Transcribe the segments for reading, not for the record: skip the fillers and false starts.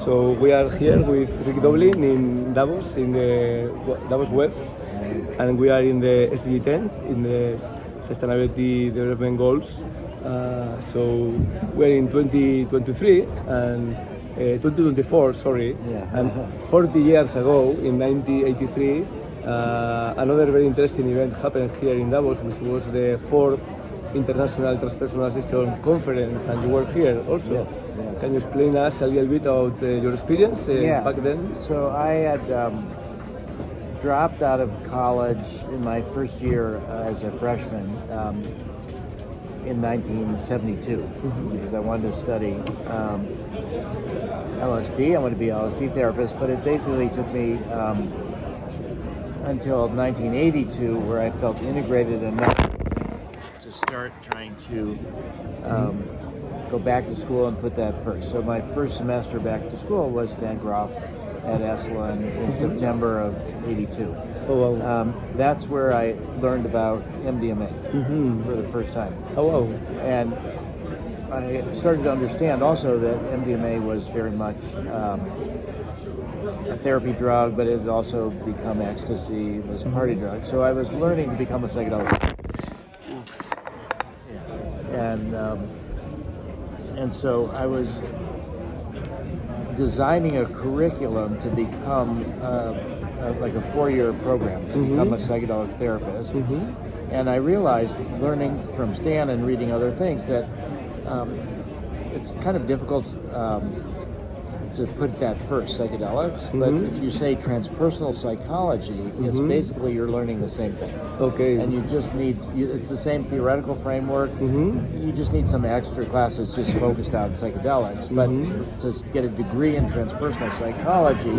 So we are here with Rick Doblin in Davos, in the Davos West, and we are in the SDG Tent, in the Sustainability Development Goals. So we're in 2023 and 2024, sorry, and 40 years ago, in 1983, another very interesting event happened here in Davos, which was the fourth International Transpersonal Psychology Conference, and you were here also. Yes. Can you explain us a little bit about your experience back then? So I had dropped out of college in my first year as a freshman in 1972 because I wanted to study LSD. I wanted to be an LSD therapist, but it basically took me until 1982 where I felt integrated enough to start trying to go back to school and put that first. So my first semester back to school was Stan Grof at Esalen in September of 82. Oh, wow. That's where I learned about MDMA for the first time. Oh, wow. And I started to understand also that MDMA was very much a therapy drug, but it had also become ecstasy, it was a party drug. So I was learning to become a psychedelic therapist. And so I was designing a curriculum to become like a 4-year program to become a psychedelic therapist. And I realized, learning from Stan and reading other things, that it's kind of difficult to put that first, psychedelics, but if you say transpersonal psychology, it's basically you're learning the same thing. Okay. And you just need, it's the same theoretical framework, you just need some extra classes just focused on psychedelics, but to get a degree in transpersonal psychology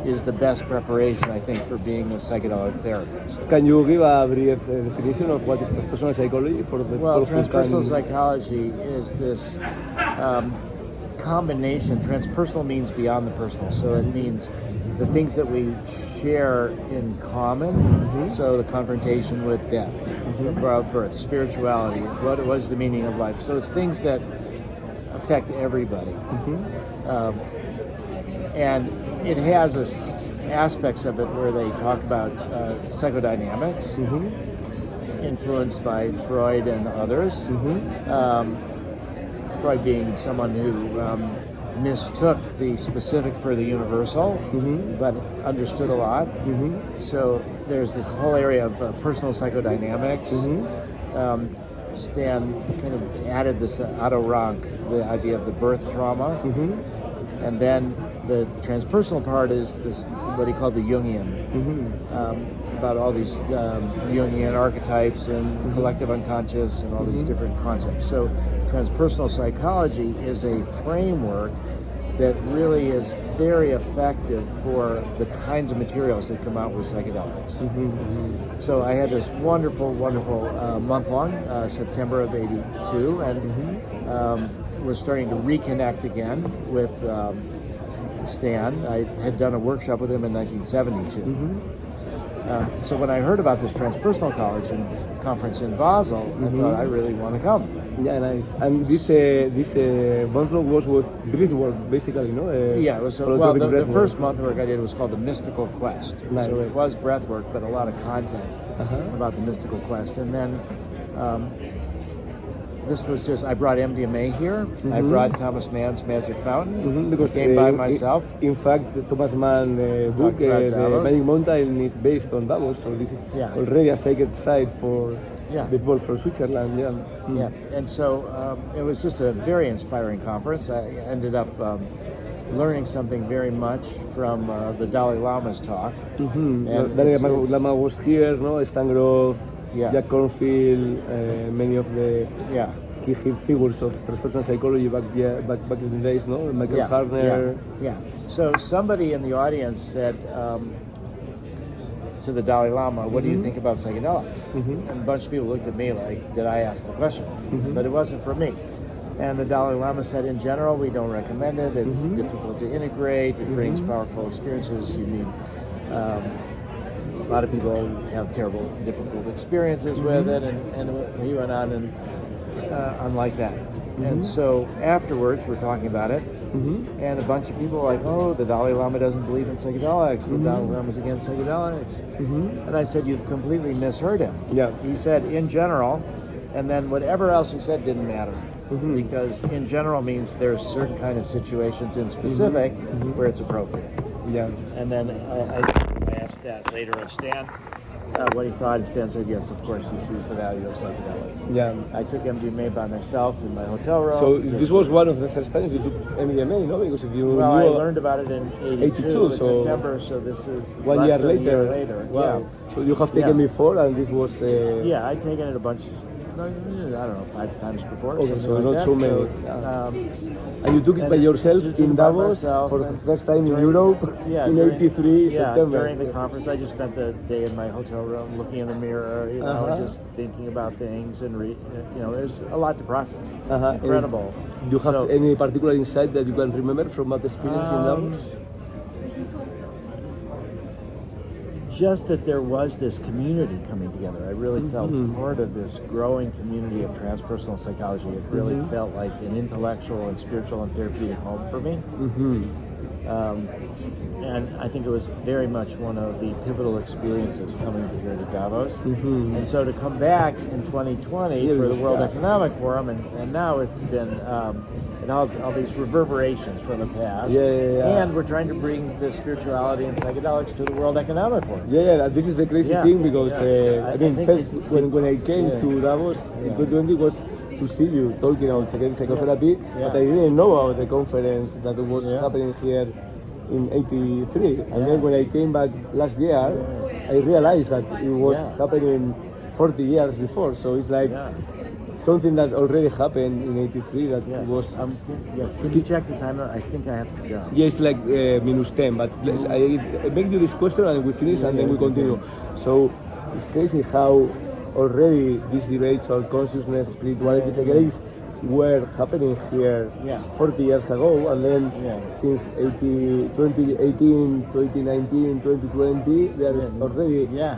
is the best preparation, I think, for being a psychedelic therapist. Can you give a brief definition of what is transpersonal psychology for the Well, transpersonal psychology is this combination. Transpersonal means beyond the personal, so it means the things that we share in common. So the confrontation with death, about birth, spirituality, what was the meaning of life. So it's things that affect everybody, and it has aspects of it where they talk about psychodynamics, influenced by Freud and others. Freud being someone who mistook the specific for the universal, but understood a lot. So there's this whole area of personal psychodynamics. Stan kind of added this Otto Rank, the idea of the birth trauma. And then the transpersonal part is this, what he called the Jungian, about all these Jungian archetypes and collective unconscious and all these different concepts. So transpersonal psychology is a framework that really is very effective for the kinds of materials that come out with psychedelics. So I had this wonderful month-long, September of 82, and was starting to reconnect again with Stan. I had done a workshop with him in 1972. So when I heard about this transpersonal college and conference in Basel, I thought, I really want to come. Yeah, nice. And this month long was with breath work, basically, no? Yeah, it was. The first month work I did was called the Mystical Quest. Nice. So it was breath work, but a lot of content about the Mystical Quest. And then this was just, I brought MDMA here. I brought Thomas Mann's Magic Mountain. Because came by myself. In fact, the Thomas Mann book, the Magic Mountain, is based on Davos, so this is already a sacred site for the people from Switzerland. And so it was just a very inspiring conference. I ended up learning something very much from the Dalai Lama's talk. Dalai Lama was here, no? Stan Grof, Jack Kornfield, many of the key figures of transpersonal psychology back in the days, no? Michael Harner. So somebody in the audience said to the Dalai Lama, what do you think about psychedelics? And a bunch of people looked at me like, did I ask the question? But it wasn't for me. And the Dalai Lama said, in general, we don't recommend it. It's difficult to integrate. It brings powerful experiences. You need a lot of people have terrible, difficult experiences with it, and he went on and unlike that. And so afterwards, we're talking about it, and a bunch of people are like, oh, the Dalai Lama doesn't believe in psychedelics. The Dalai Lama's against psychedelics. And I said, you've completely misheard him. Yeah. He said, in general, and then whatever else he said didn't matter. Because in general means there's certain kind of situations in specific where it's appropriate. Yeah. And then I asked that later of Stan, what he thought, and Stan said, yes, of course, he sees the value of psychedelics. Yeah. I took MDMA by myself in my hotel room. So this was one of the first times you took MDMA, no? Because if you Well, I knew learned about it in 82 in so September, so this is 1 less year than later. a year later. Wow. Yeah. So you have taken before, and this was. Yeah, I'd taken it a bunch. I don't know, 5 times before. Okay, so like not that. so many. So, and you took it by yourself took it in by Davos myself, for the and first time in during- Europe in during- '83 September. during the conference, I just spent the day in my hotel room looking in the mirror, just thinking about things, and there's a lot to process. Incredible. And do you have any particular insight that you can remember from that experience in Davos? Just that there was this community coming together. I really felt part of this growing community of transpersonal psychology. It really felt like an intellectual and spiritual and therapeutic home for me. And I think it was very much one of the pivotal experiences coming to here to Davos. And so to come back in 2020 for the World Economic Forum, and now it's been it has all these reverberations from the past. And we're trying to bring the spirituality and psychedelics to the World Economic Forum. This is the crazy thing because I mean, first when I came to Davos in 2020 was to see you talking about psychotherapy, but I didn't know about the conference that was happening here in '83. And then when I came back last year, I realized that it was happening 40 years before. So it's like something that already happened in '83 that was. Yes, can you check the time? I think I have to go. Yes, like minus 10, but I make you this question and we finish and then we continue. So it's crazy how already these debates on consciousness, spirituality, psychedelics were happening here 40 years ago, and then since 2018, 2019, 2020, there is already again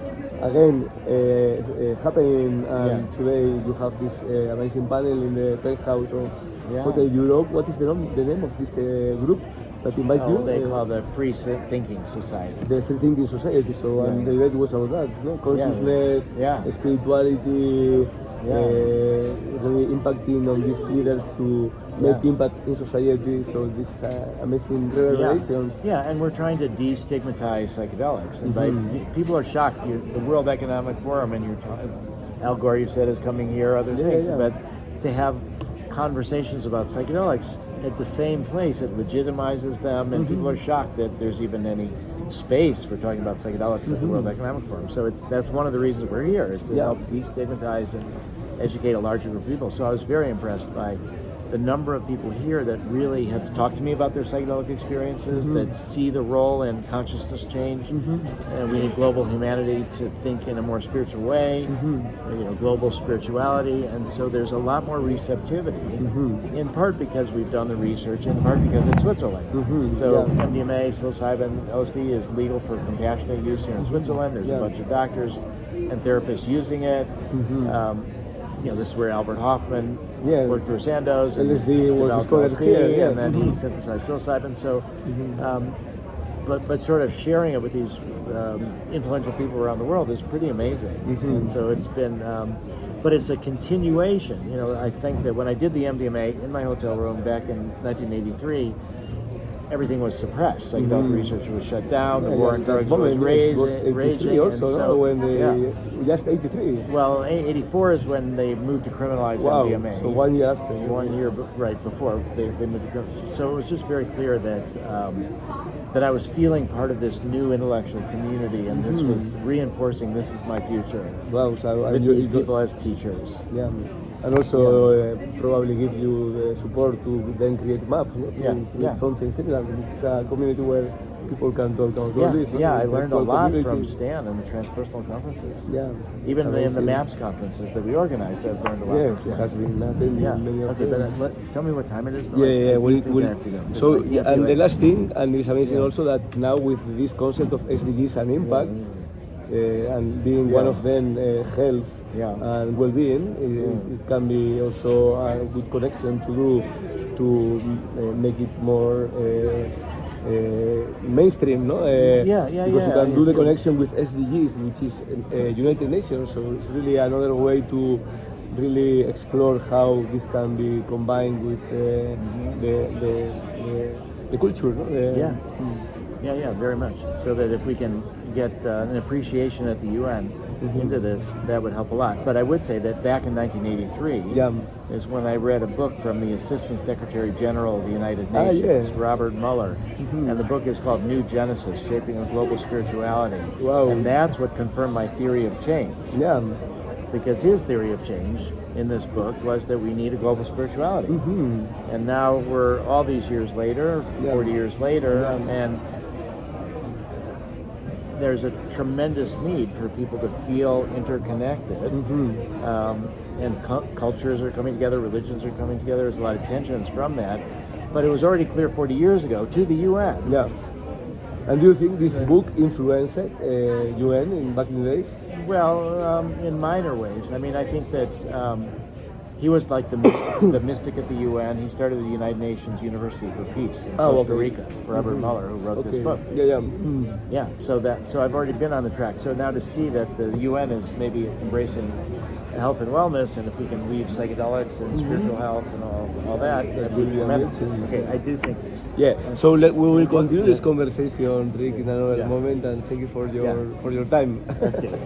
happening, and today you have this amazing panel in the penthouse of Hotel Europe. What is the name of this group that invite you? They call the Free Thinking Society. The Free Thinking Society. So and the debate was about that, no? Consciousness, spirituality, really impacting on these leaders to make impact in society. So these amazing revelations. And we're trying to destigmatize psychedelics. And people are shocked. The World Economic Forum, and Al Gore, you said, is coming here, other things, but to have conversations about psychedelics at the same place, it legitimizes them, and people are shocked that there's even any space for talking about psychedelics at the World Economic Forum. So that's one of the reasons we're here, is to help destigmatize and educate a larger group of people. So I was very impressed by the number of people here that really have talked to me about their psychedelic experiences, that see the role in consciousness change, and we need global humanity to think in a more spiritual way, global spirituality, and so there's a lot more receptivity, in part because we've done the research, in part because it's Switzerland. So MDMA, psilocybin, LSD is legal for compassionate use here in Switzerland. There's a bunch of doctors and therapists using it. This is where Albert Hoffman worked for Sandoz, and LSD was discovered here, and then he synthesized psilocybin. So, but sort of sharing it with these influential people around the world is pretty amazing. And so it's been, but it's a continuation. I think that when I did the MDMA in my hotel room back in 1983. Everything was suppressed. Psychedelic research was shut down. The war on drugs was raging. Also, and so, when they just 83. Well, 84 is when they moved to criminalize MDMA. So 1 year after. 1 year right before they moved to criminalize. So it was just very clear that that I was feeling part of this new intellectual community, and this was reinforcing this is my future. Wow, so with these people as teachers. And also probably give you the support to then create maps, create something similar. It's a community where people can talk about all this. I learned a lot from Stan in the transpersonal conferences. Even in the MAPS conferences that we organized, I've learned a lot from Stan. It has been many of them. But tell me what time it is. I have to go. So, and the last thing, and it's amazing also that now with this concept of SDGs and impact, and being one of them health and well-being, it can be also a good connection to do to make it more mainstream, no? Because you can do the connection with SDGs, which is United Nations, so it's really another way to really explore how this can be combined with the culture, no? Yeah, very much. So that if we can get an appreciation at the UN into this, that would help a lot. But I would say that back in 1983 is when I read a book from the Assistant Secretary General of the United Nations, Robert Mueller, and the book is called New Genesis, Shaping a Global Spirituality. Wow. And that's what confirmed my theory of change. Because his theory of change in this book was that we need a global spirituality. And now we're all these years later, 40 years later, and there's a tremendous need for people to feel interconnected, and cultures are coming together, religions are coming together. There's a lot of tensions from that, but it was already clear 40 years ago to the UN. And do you think this book influenced UN in back in the days? Well, in minor ways. I mean, I think that he was like the mystic at the UN. He started the United Nations University for Peace in Costa Rica, Robert Mueller, who wrote this book. So I've already been on the track. So now to see that the UN is maybe embracing health and wellness, and if we can weave psychedelics and spiritual health and all that, that'd be tremendous. Okay, I do think. So we will continue this conversation, Rick, in another moment, and thank you for your time. Okay.